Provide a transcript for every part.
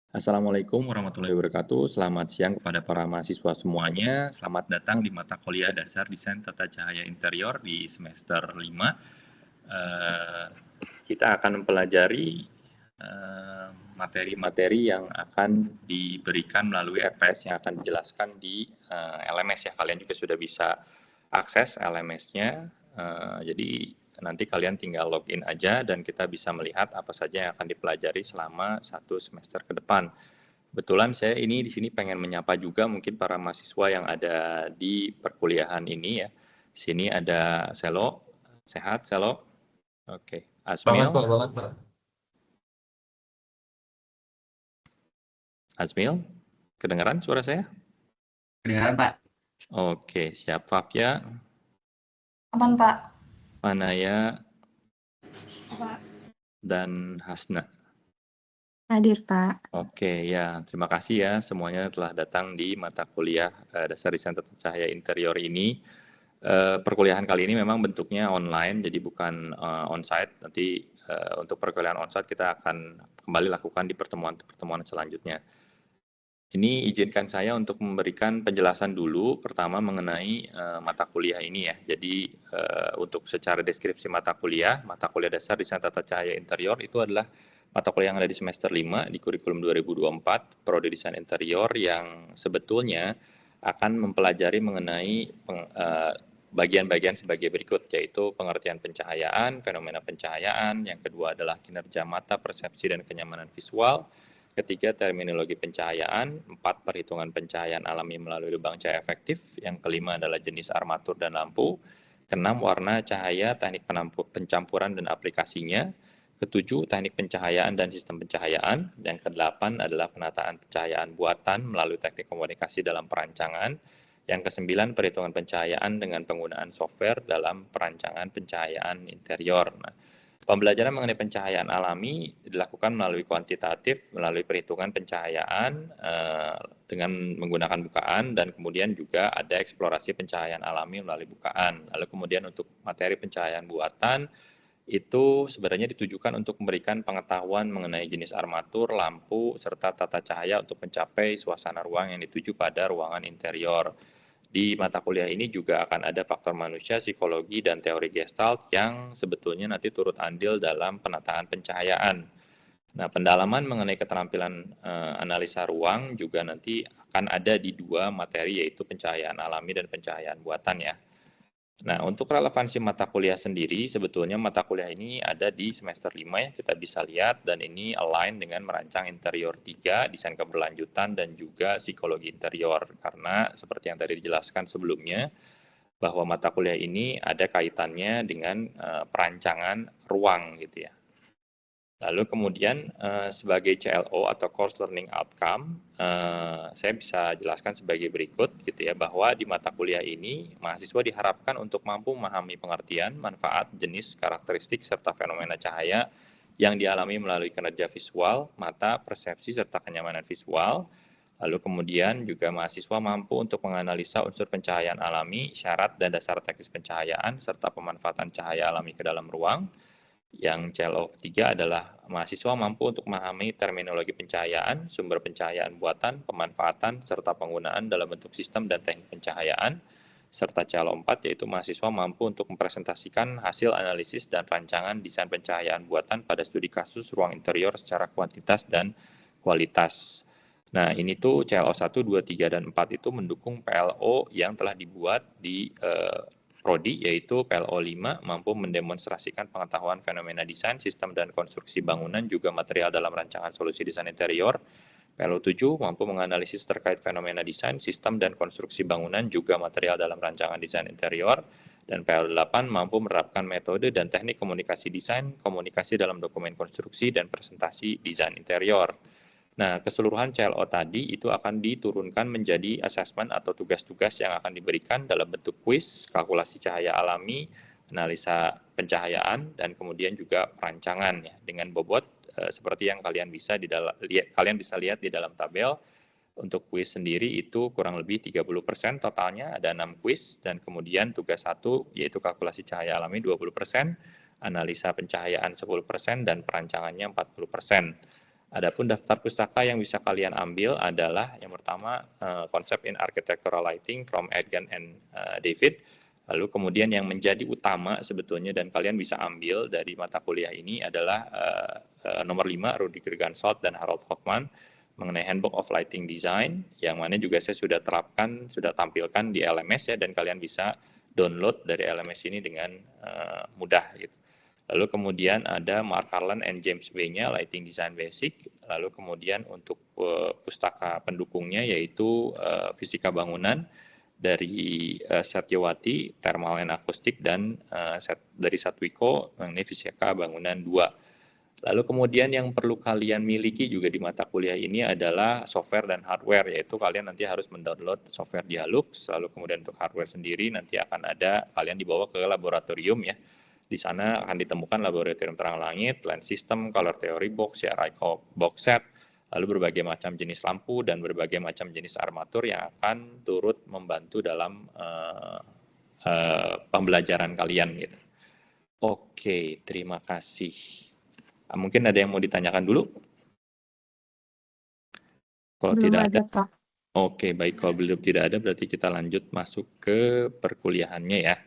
Assalamualaikum warahmatullahi wabarakatuh. Selamat siang kepada para mahasiswa semuanya. Selamat datang di mata kuliah dasar desain tata cahaya interior di semester 5. Kita akan mempelajari materi-materi yang akan diberikan melalui EPS yang akan dijelaskan di LMS ya. Kalian juga sudah bisa akses LMS-nya. Jadi nanti kalian tinggal login aja dan kita bisa melihat apa saja yang akan dipelajari selama 1 semester ke depan. Kebetulan saya ini di sini pengen menyapa juga mungkin para mahasiswa yang ada di perkuliahan ini ya. Di sini ada Selo. Sehat Selo? Oke. Banget Asmil? Pak, banget Pak. Asmil? Kedengaran suara saya? Kedengaran Pak. Oke, siap. Fafia? Aman, Pak. Manaya? Pak. Dan Hasna? Hadir, Pak. Oke, ya. Terima kasih ya semuanya telah datang di mata kuliah dasar desain tata cahaya interior ini. Perkuliahan kali ini memang bentuknya online, jadi bukan onsite. Nanti untuk perkuliahan onsite kita akan kembali lakukan di pertemuan-pertemuan selanjutnya. Ini izinkan saya untuk memberikan penjelasan dulu, pertama mengenai mata kuliah ini ya. Jadi untuk secara deskripsi mata kuliah dasar desain tata cahaya interior itu adalah mata kuliah yang ada di semester 5 di kurikulum 2024, Prodi Desain Interior yang sebetulnya akan mempelajari mengenai bagian-bagian sebagai berikut, yaitu pengertian pencahayaan, fenomena pencahayaan, yang kedua adalah kinerja mata, persepsi, dan kenyamanan visual, ketiga terminologi pencahayaan, empat perhitungan pencahayaan alami melalui lubang cahaya efektif, yang kelima adalah jenis armatur dan lampu, keenam warna cahaya, teknik pencampuran dan aplikasinya, ketujuh teknik pencahayaan dan sistem pencahayaan, yang kedelapan adalah penataan pencahayaan buatan melalui teknik komunikasi dalam perancangan, yang kesembilan perhitungan pencahayaan dengan penggunaan software dalam perancangan pencahayaan interior. Nah, pembelajaran mengenai pencahayaan alami dilakukan melalui kuantitatif, melalui perhitungan pencahayaan dengan menggunakan bukaan, dan kemudian juga ada eksplorasi pencahayaan alami melalui bukaan. Lalu kemudian untuk materi pencahayaan buatan, itu sebenarnya ditujukan untuk memberikan pengetahuan mengenai jenis armatur, lampu, serta tata cahaya untuk mencapai suasana ruang yang dituju pada ruangan interior. Di mata kuliah ini juga akan ada faktor manusia, psikologi, dan teori Gestalt yang sebetulnya nanti turut andil dalam penataan pencahayaan. Nah, pendalaman mengenai keterampilan analisa ruang juga nanti akan ada di dua materi, yaitu pencahayaan alami dan pencahayaan buatan ya. Nah, untuk relevansi mata kuliah sendiri, sebetulnya mata kuliah ini ada di semester 5 ya, kita bisa lihat, dan ini align dengan merancang interior 3, desain keberlanjutan, dan juga psikologi interior. Karena seperti yang tadi dijelaskan sebelumnya, bahwa mata kuliah ini ada kaitannya dengan perancangan ruang gitu ya. Lalu kemudian sebagai CLO atau Course Learning Outcome, saya bisa jelaskan sebagai berikut gitu ya, bahwa di mata kuliah ini mahasiswa diharapkan untuk mampu memahami pengertian, manfaat, jenis, karakteristik, serta fenomena cahaya yang dialami melalui kinerja visual, mata, persepsi, serta kenyamanan visual. Lalu kemudian juga mahasiswa mampu untuk menganalisa unsur pencahayaan alami, syarat dan dasar teknis pencahayaan, serta pemanfaatan cahaya alami ke dalam ruang. Yang CLO ketiga adalah mahasiswa mampu untuk memahami terminologi pencahayaan, sumber pencahayaan buatan, pemanfaatan, serta penggunaan dalam bentuk sistem dan teknik pencahayaan. Serta CLO 4 yaitu mahasiswa mampu untuk mempresentasikan hasil analisis dan rancangan desain pencahayaan buatan pada studi kasus ruang interior secara kuantitas dan kualitas. Nah, ini tuh CLO 1, 2, 3, dan 4 itu mendukung PLO yang telah dibuat di Prodi, yaitu PLO 5 mampu mendemonstrasikan pengetahuan fenomena desain, sistem dan konstruksi bangunan, juga material dalam rancangan solusi desain interior. PLO 7 mampu menganalisis terkait fenomena desain, sistem dan konstruksi bangunan, juga material dalam rancangan desain interior. Dan PLO 8 mampu menerapkan metode dan teknik komunikasi desain, komunikasi dalam dokumen konstruksi, dan presentasi desain interior. Nah, keseluruhan CLO tadi itu akan diturunkan menjadi asesmen atau tugas-tugas yang akan diberikan dalam bentuk kuis, kalkulasi cahaya alami, analisa pencahayaan, dan kemudian juga perancangan ya, dengan bobot seperti yang kalian bisa lihat di dalam tabel. Untuk kuis sendiri itu kurang lebih 30% totalnya, ada 6 kuis, dan kemudian tugas 1 yaitu kalkulasi cahaya alami 20%, analisa pencahayaan 10%, dan perancangannya 40%. Adapun daftar pustaka yang bisa kalian ambil adalah yang pertama Concept in Architectural Lighting from Edgan and David. Lalu kemudian yang menjadi utama sebetulnya dan kalian bisa ambil dari mata kuliah ini adalah nomor 5 Rudiger Gansalt dan Harold Hoffman mengenai Handbook of Lighting Design, yang mana juga saya sudah terapkan, sudah tampilkan di LMS ya, dan kalian bisa download dari LMS ini dengan mudah gitu. Lalu kemudian ada Mark Harlan and James W-nya Lighting Design Basic. Lalu kemudian untuk pustaka pendukungnya yaitu Fisika Bangunan dari Satyawati, Thermal and Acoustic, dan dari Satwiko mengenai Fisika Bangunan 2. Lalu kemudian yang perlu kalian miliki juga di mata kuliah ini adalah software dan hardware, yaitu kalian nanti harus mendownload software Dialux, lalu kemudian untuk hardware sendiri nanti akan ada, kalian dibawa ke laboratorium ya. Di sana akan ditemukan laboratorium terang langit, lens system, color theory box, CRI box set, lalu berbagai macam jenis lampu dan berbagai macam jenis armatur yang akan turut membantu dalam pembelajaran kalian gitu. Oke, terima kasih. Mungkin ada yang mau ditanyakan dulu? Kalau Belum tidak ada, ada, Pak. oke, baik. Kalau belum tidak ada, berarti kita lanjut masuk ke perkuliahannya ya.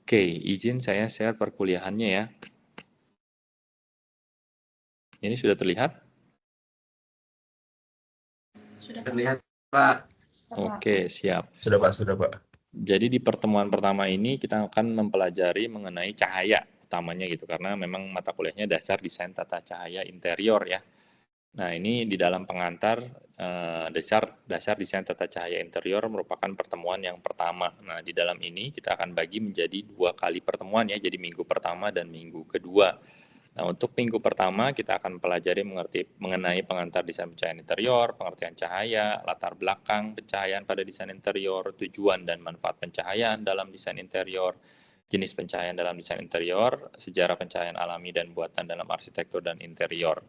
Oke, izin saya share perkuliahannya ya. Ini sudah terlihat? Sudah, Pak. Terlihat, Pak. Oke, siap. Sudah Pak, sudah Pak. Jadi di pertemuan pertama ini kita akan mempelajari mengenai cahaya utamanya gitu, karena memang mata kuliahnya dasar desain tata cahaya interior ya. Nah ini di dalam pengantar dasar desain tata cahaya interior merupakan pertemuan yang pertama. Nah di dalam ini kita akan bagi menjadi 2 kali pertemuan ya, jadi minggu pertama dan minggu kedua. Nah untuk minggu pertama kita akan pelajari mengenai pengantar desain pencahayaan interior, pengertian cahaya, latar belakang pencahayaan pada desain interior, tujuan dan manfaat pencahayaan dalam desain interior, jenis pencahayaan dalam desain interior, sejarah pencahayaan alami dan buatan dalam arsitektur dan interior.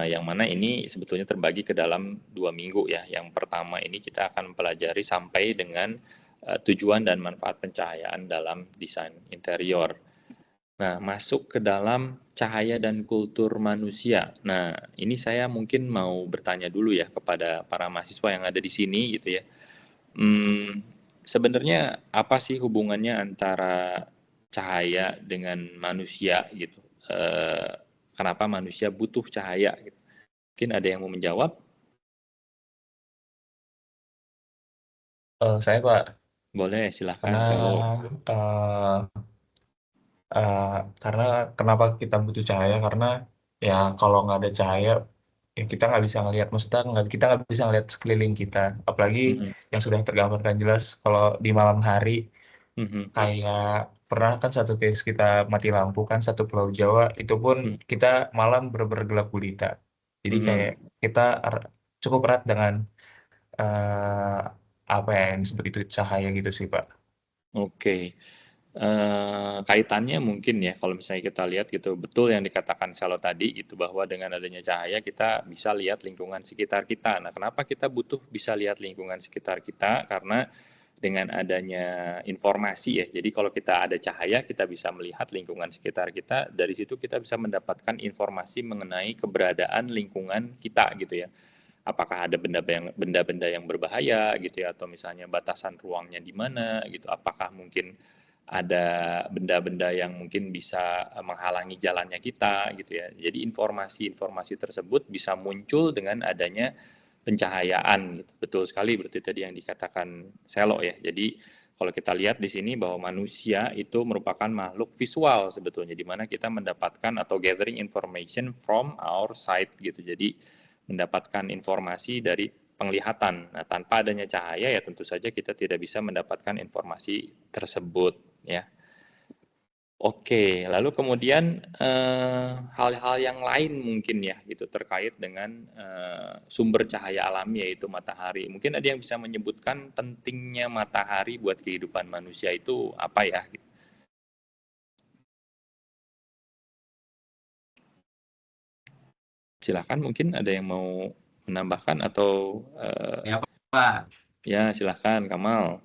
Yang mana ini sebetulnya terbagi ke dalam 2 minggu ya. Yang pertama ini kita akan pelajari sampai dengan tujuan dan manfaat pencahayaan dalam desain interior. Nah, masuk ke dalam cahaya dan kultur manusia. Nah, ini saya mungkin mau bertanya dulu ya kepada para mahasiswa yang ada di sini gitu ya. Sebenarnya apa sih hubungannya antara cahaya dengan manusia gitu? Kenapa manusia butuh cahaya? Gitu. Mungkin ada yang mau menjawab? Saya Pak, Boleh, silahkan. karena kenapa kita butuh cahaya? Karena ya kalau nggak ada cahaya, ya kita nggak bisa ngelihat. Maksudnya kita nggak bisa ngelihat sekeliling kita. Apalagi yang sudah tergambarkan jelas kalau di malam hari, kayak pernah kan satu case kita mati lampu kan satu Pulau Jawa, itu pun kita malam bener-bener gelap gulita. Jadi kayak kita cukup erat dengan apa ya yang disebut itu cahaya gitu sih Pak. Oke. Kaitannya mungkin ya kalau misalnya kita lihat gitu, betul yang dikatakan Salo tadi gitu, bahwa dengan adanya cahaya kita bisa lihat lingkungan sekitar kita. Nah kenapa kita butuh bisa lihat lingkungan sekitar kita? Karena dengan adanya informasi ya, jadi kalau kita ada cahaya kita bisa melihat lingkungan sekitar kita, dari situ kita bisa mendapatkan informasi mengenai keberadaan lingkungan kita gitu ya. Apakah ada benda-benda yang berbahaya gitu ya, atau misalnya batasan ruangnya di mana gitu, apakah mungkin ada benda-benda yang mungkin bisa menghalangi jalannya kita gitu ya. Jadi informasi-informasi tersebut bisa muncul dengan adanya pencahayaan gitu. Betul sekali berarti tadi yang dikatakan Selo ya. Jadi kalau kita lihat di sini bahwa manusia itu merupakan makhluk visual sebetulnya, di mana kita mendapatkan atau gathering information from our sight gitu. Jadi mendapatkan informasi dari penglihatan. Nah, tanpa adanya cahaya ya tentu saja kita tidak bisa mendapatkan informasi tersebut ya. Oke, lalu kemudian hal-hal yang lain mungkin ya gitu terkait dengan sumber cahaya alami yaitu matahari. Mungkin ada yang bisa menyebutkan pentingnya matahari buat kehidupan manusia itu apa ya? Gitu. Silakan mungkin ada yang mau menambahkan atau Ya, Pak. ya silakan Kamal.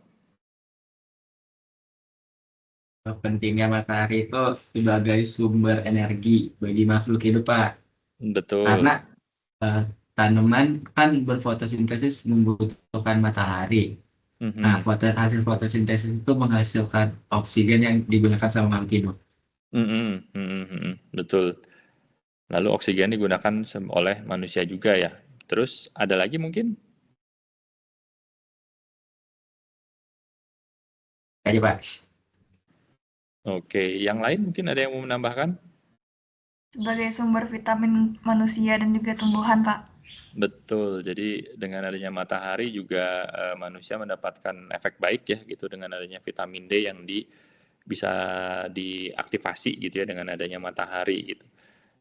pentingnya matahari itu sebagai sumber energi bagi makhluk hidup, Pak. Betul. Karena eh, tanaman kan berfotosintesis membutuhkan matahari. Nah, hasil fotosintesis itu menghasilkan oksigen yang digunakan sama makhluk hidup. Betul. Lalu oksigen digunakan oleh manusia juga ya. Terus ada lagi mungkin? Aja, Pak. Oke, yang lain mungkin ada yang mau menambahkan? Sebagai sumber vitamin manusia dan juga tumbuhan, Pak. Betul. Jadi dengan adanya matahari juga manusia mendapatkan efek baik ya gitu dengan adanya vitamin D yang bisa diaktifasi gitu ya dengan adanya matahari gitu.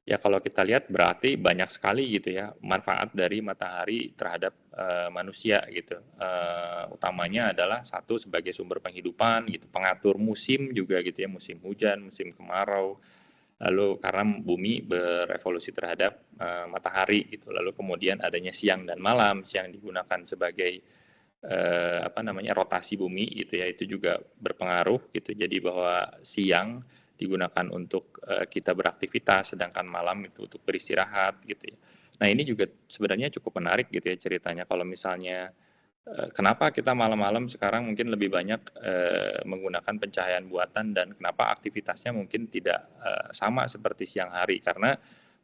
Ya kalau kita lihat berarti banyak sekali gitu ya manfaat dari matahari terhadap manusia gitu. Utamanya adalah satu sebagai sumber penghidupan gitu, pengatur musim juga gitu ya, musim hujan, musim kemarau. Lalu karena bumi berevolusi terhadap matahari gitu. Lalu kemudian adanya siang dan malam, siang digunakan sebagai rotasi bumi gitu ya, itu juga berpengaruh gitu. Jadi bahwa siang digunakan untuk kita beraktivitas, sedangkan malam itu untuk beristirahat gitu ya. Nah ini juga sebenarnya cukup menarik gitu ya ceritanya kalau misalnya kenapa kita malam-malam sekarang mungkin lebih banyak menggunakan pencahayaan buatan dan kenapa aktivitasnya mungkin tidak sama seperti siang hari karena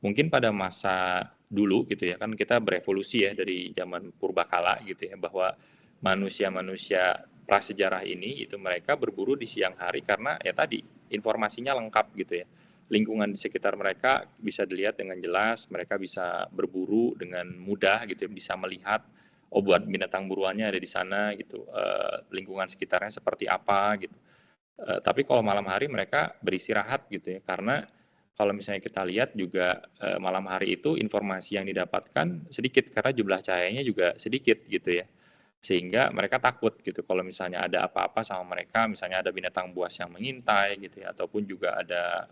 mungkin pada masa dulu gitu ya kan kita berevolusi ya dari zaman purbakala gitu ya bahwa manusia-manusia prasejarah ini itu mereka berburu di siang hari karena ya tadi informasinya lengkap gitu ya. Lingkungan di sekitar mereka bisa dilihat dengan jelas, mereka bisa berburu dengan mudah gitu ya, bisa melihat buat binatang buruannya ada di sana gitu, lingkungan sekitarnya seperti apa gitu. Tapi kalau malam hari mereka beristirahat gitu ya, karena kalau misalnya kita lihat juga malam hari itu informasi yang didapatkan sedikit karena jumlah cahayanya juga sedikit gitu ya sehingga mereka takut gitu kalau misalnya ada apa-apa sama mereka, misalnya ada binatang buas yang mengintai gitu ya, ataupun juga ada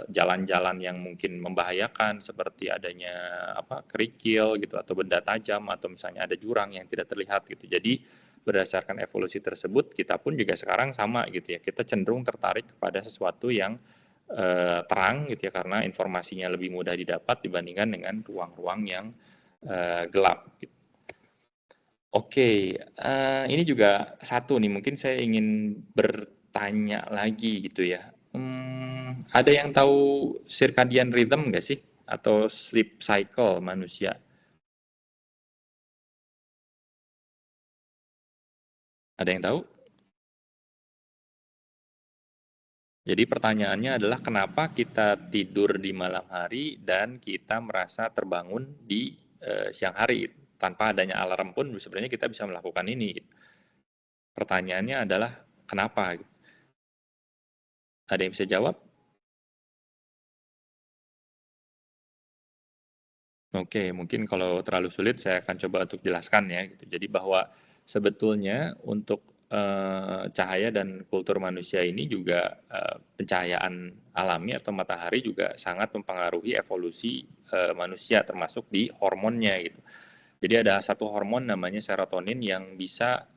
jalan-jalan yang mungkin membahayakan seperti adanya kerikil gitu atau benda tajam atau misalnya ada jurang yang tidak terlihat gitu. Jadi berdasarkan evolusi tersebut kita pun juga sekarang sama gitu ya. Kita cenderung tertarik kepada sesuatu yang terang gitu ya karena informasinya lebih mudah didapat dibandingkan dengan ruang-ruang yang gelap gitu. Oke, ini juga satu nih, mungkin saya ingin bertanya lagi gitu ya. Ada yang tahu circadian rhythm nggak sih? Atau sleep cycle manusia? Ada yang tahu? Jadi pertanyaannya adalah kenapa kita tidur di malam hari dan kita merasa terbangun di siang hari tanpa adanya alarm pun sebenarnya kita bisa melakukan ini. Pertanyaannya adalah kenapa? Ada yang bisa jawab? Oke, mungkin kalau terlalu sulit saya akan coba untuk jelaskan ya gitu. Jadi bahwa sebetulnya untuk cahaya dan kultur manusia ini juga pencahayaan alami atau matahari juga sangat mempengaruhi evolusi manusia termasuk di hormonnya gitu. Jadi ada satu hormon namanya serotonin yang bisa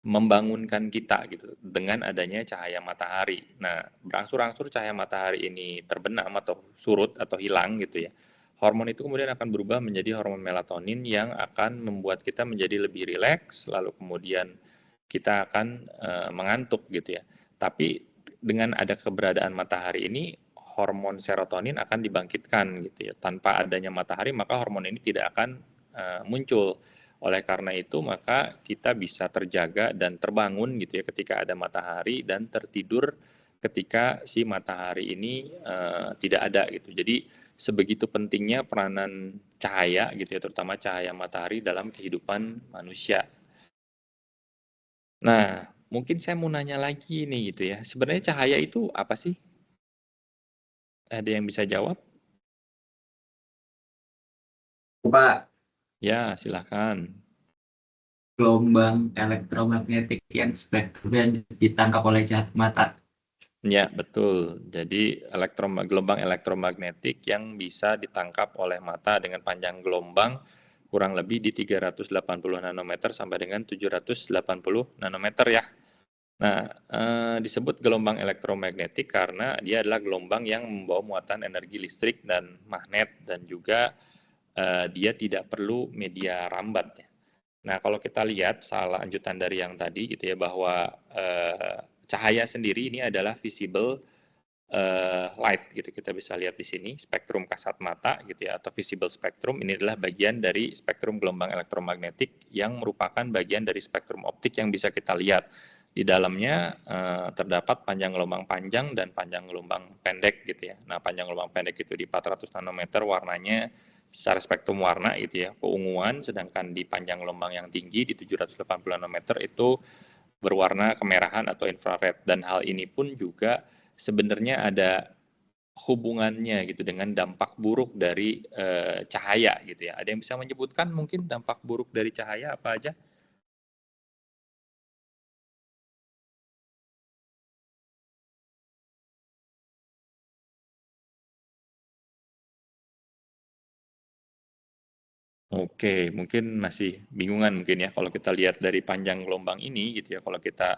membangunkan kita gitu dengan adanya cahaya matahari. Nah, berangsur-angsur cahaya matahari ini terbenam atau surut atau hilang gitu ya. Hormon itu kemudian akan berubah menjadi hormon melatonin yang akan membuat kita menjadi lebih rileks, lalu kemudian kita akan mengantuk gitu ya. Tapi dengan ada keberadaan matahari ini, hormon serotonin akan dibangkitkan gitu ya. Tanpa adanya matahari maka hormon ini tidak akan muncul. Oleh karena itu maka kita bisa terjaga dan terbangun gitu ya ketika ada matahari dan tertidur ketika si matahari ini tidak ada gitu. Jadi sebegitu pentingnya peranan cahaya gitu ya, terutama cahaya matahari dalam kehidupan manusia. Nah, mungkin saya mau nanya lagi nih gitu ya. Sebenarnya cahaya itu apa sih? Ada yang bisa jawab? Pak, Ya, silahkan. gelombang elektromagnetik yang spektrumnya ditangkap oleh cahaya mata. Ya, betul. Jadi gelombang elektromagnetik yang bisa ditangkap oleh mata dengan panjang gelombang kurang lebih di 380 nanometer sampai dengan 780 nanometer ya. Nah, disebut gelombang elektromagnetik karena dia adalah gelombang yang membawa muatan energi listrik dan magnet dan juga dia tidak perlu media rambat ya. Nah, kalau kita lihat salah lanjutan dari yang tadi gitu ya bahwa cahaya sendiri ini adalah visible light gitu. Kita bisa lihat di sini spektrum kasat mata gitu ya atau visible spectrum ini adalah bagian dari spektrum gelombang elektromagnetik yang merupakan bagian dari spektrum optik yang bisa kita lihat. Di dalamnya terdapat panjang gelombang panjang dan panjang gelombang pendek gitu ya. Nah, panjang gelombang pendek itu di 400 nanometer warnanya secara spektrum warna gitu ya, keunguan, sedangkan di panjang gelombang yang tinggi di 780 nanometer itu berwarna kemerahan atau infrared. Dan hal ini pun juga sebenarnya ada hubungannya gitu dengan dampak buruk dari cahaya gitu ya. Ada yang bisa menyebutkan mungkin dampak buruk dari cahaya apa aja? Oke, mungkin masih bingungan mungkin ya kalau kita lihat dari panjang gelombang ini gitu ya. Kalau kita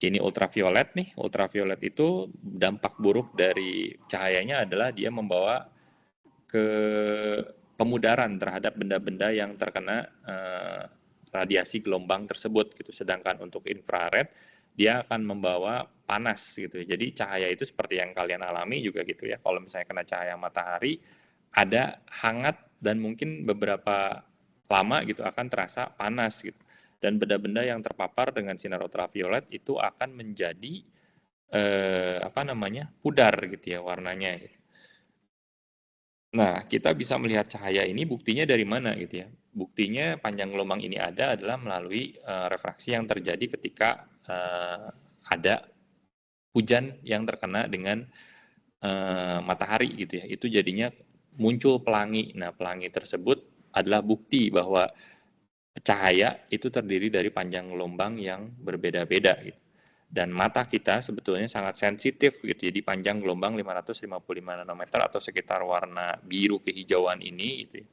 ini ultraviolet nih, ultraviolet itu dampak buruk dari cahayanya adalah dia membawa ke pemudaran terhadap benda-benda yang terkena radiasi gelombang tersebut gitu. Sedangkan untuk infrared dia akan membawa panas gitu. Jadi cahaya itu seperti yang kalian alami juga gitu ya. Kalau misalnya kena cahaya matahari ada hangat dan mungkin beberapa lama gitu akan terasa panas gitu. Dan benda-benda yang terpapar dengan sinar ultraviolet itu akan menjadi pudar gitu ya warnanya. Nah, kita bisa melihat cahaya ini buktinya dari mana gitu ya. Buktinya panjang gelombang ini ada adalah melalui refraksi yang terjadi ketika ada hujan yang terkena dengan matahari gitu ya. Itu jadinya muncul pelangi. Nah, pelangi tersebut adalah bukti bahwa cahaya itu terdiri dari panjang gelombang yang berbeda-beda gitu. Dan mata kita sebetulnya sangat sensitif gitu ya di panjang gelombang 555 nanometer atau sekitar warna biru kehijauan ini gitu ya.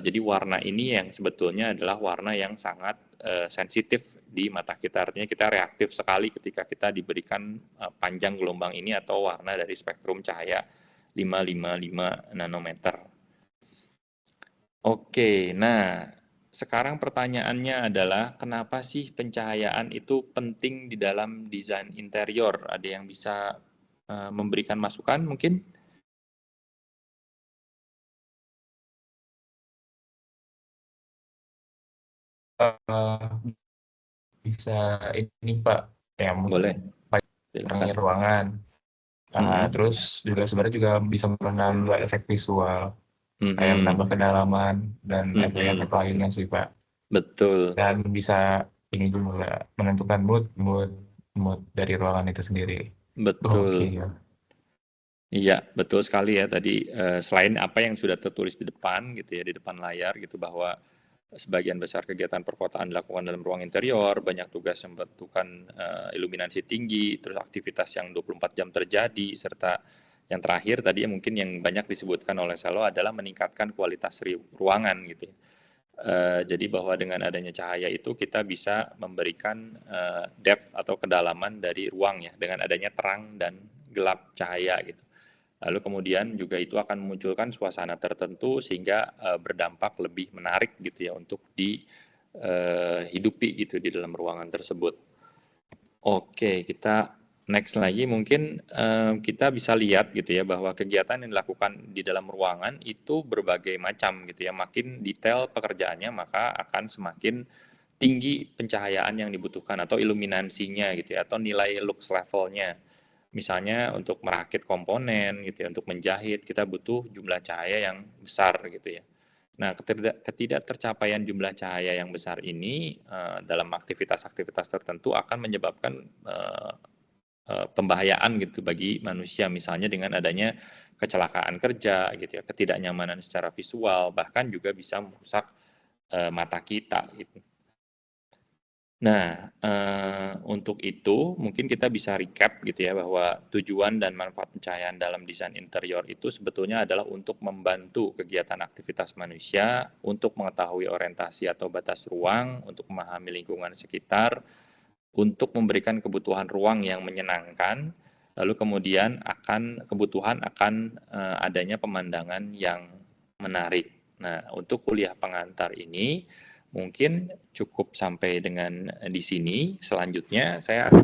Jadi warna ini yang sebetulnya adalah warna yang sangat sensitif di mata kita. Artinya kita reaktif sekali ketika kita diberikan panjang gelombang ini atau warna dari spektrum cahaya 555 nanometer. Oke, nah sekarang pertanyaannya adalah kenapa sih pencahayaan itu penting di dalam desain interior? Ada yang bisa memberikan masukan mungkin? Bisa ini Pak, ya Boleh, menerangi silakan. ruangan. Terus juga sebenarnya juga bisa menambah efek visual, kayak menambah kedalaman dan efek-efek lainnya sih Pak. Betul. Dan bisa ini juga menentukan mood dari ruangan itu sendiri. Betul. Oke ya. Iya, betul sekali ya tadi selain apa yang sudah tertulis di depan gitu ya, di depan layar gitu bahwa sebagian besar kegiatan perkotaan dilakukan dalam ruang interior, banyak tugas yang membutuhkan iluminasi tinggi, terus aktivitas yang 24 jam terjadi, serta yang terakhir tadi mungkin yang banyak disebutkan oleh Salo adalah meningkatkan kualitas ruangan gitu ya. Jadi bahwa dengan adanya cahaya itu kita bisa memberikan depth atau kedalaman dari ruang ya, dengan adanya terang dan gelap cahaya gitu. Lalu kemudian juga itu akan memunculkan suasana tertentu sehingga berdampak lebih menarik gitu ya untuk dihidupi gitu di dalam ruangan tersebut. Oke, kita next lagi mungkin kita bisa lihat gitu ya bahwa kegiatan yang dilakukan di dalam ruangan itu berbagai macam gitu ya. Makin detail pekerjaannya maka akan semakin tinggi pencahayaan yang dibutuhkan atau iluminasinya gitu ya atau nilai lux levelnya. Misalnya untuk merakit komponen gitu ya, untuk menjahit kita butuh jumlah cahaya yang besar gitu ya. Nah, ketidaktercapaian jumlah cahaya yang besar ini dalam aktivitas-aktivitas tertentu akan menyebabkan pembahayaan gitu bagi manusia, misalnya dengan adanya kecelakaan kerja gitu ya, ketidaknyamanan secara visual, bahkan juga bisa merusak mata kita gitu. Nah, untuk itu mungkin kita bisa recap gitu ya bahwa tujuan dan manfaat pencahayaan dalam desain interior itu sebetulnya adalah untuk membantu kegiatan aktivitas manusia, untuk mengetahui orientasi atau batas ruang, untuk memahami lingkungan sekitar, untuk memberikan kebutuhan ruang yang menyenangkan, lalu kemudian kebutuhan akan adanya pemandangan yang menarik. Nah, untuk kuliah pengantar ini mungkin cukup sampai dengan di sini. Selanjutnya saya akan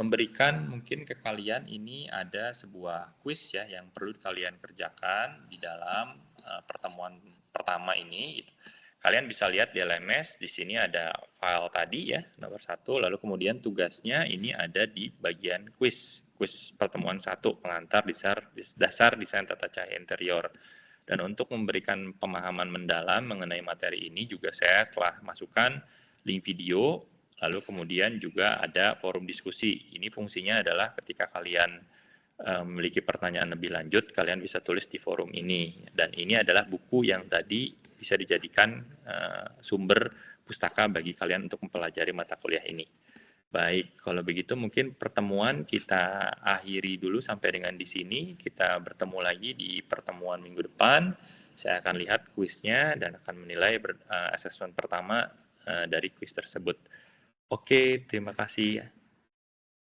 memberikan mungkin ke kalian ini ada sebuah kuis ya yang perlu kalian kerjakan di dalam pertemuan pertama ini. Kalian bisa lihat di LMS, di sini ada file tadi ya, nomor 1, lalu kemudian tugasnya ini ada di bagian kuis pertemuan 1, pengantar dasar desain tata cahaya interior. Dan untuk memberikan pemahaman mendalam mengenai materi ini juga saya telah masukkan link video, lalu kemudian juga ada forum diskusi. Ini fungsinya adalah ketika kalian memiliki pertanyaan lebih lanjut, kalian bisa tulis di forum ini. Dan ini adalah buku yang tadi bisa dijadikan sumber pustaka bagi kalian untuk mempelajari mata kuliah ini. Baik, kalau begitu mungkin pertemuan kita akhiri dulu sampai dengan di sini. Kita bertemu lagi di pertemuan minggu depan. Saya akan lihat kuisnya dan akan menilai asesmen pertama dari kuis tersebut. Oke, terima kasih.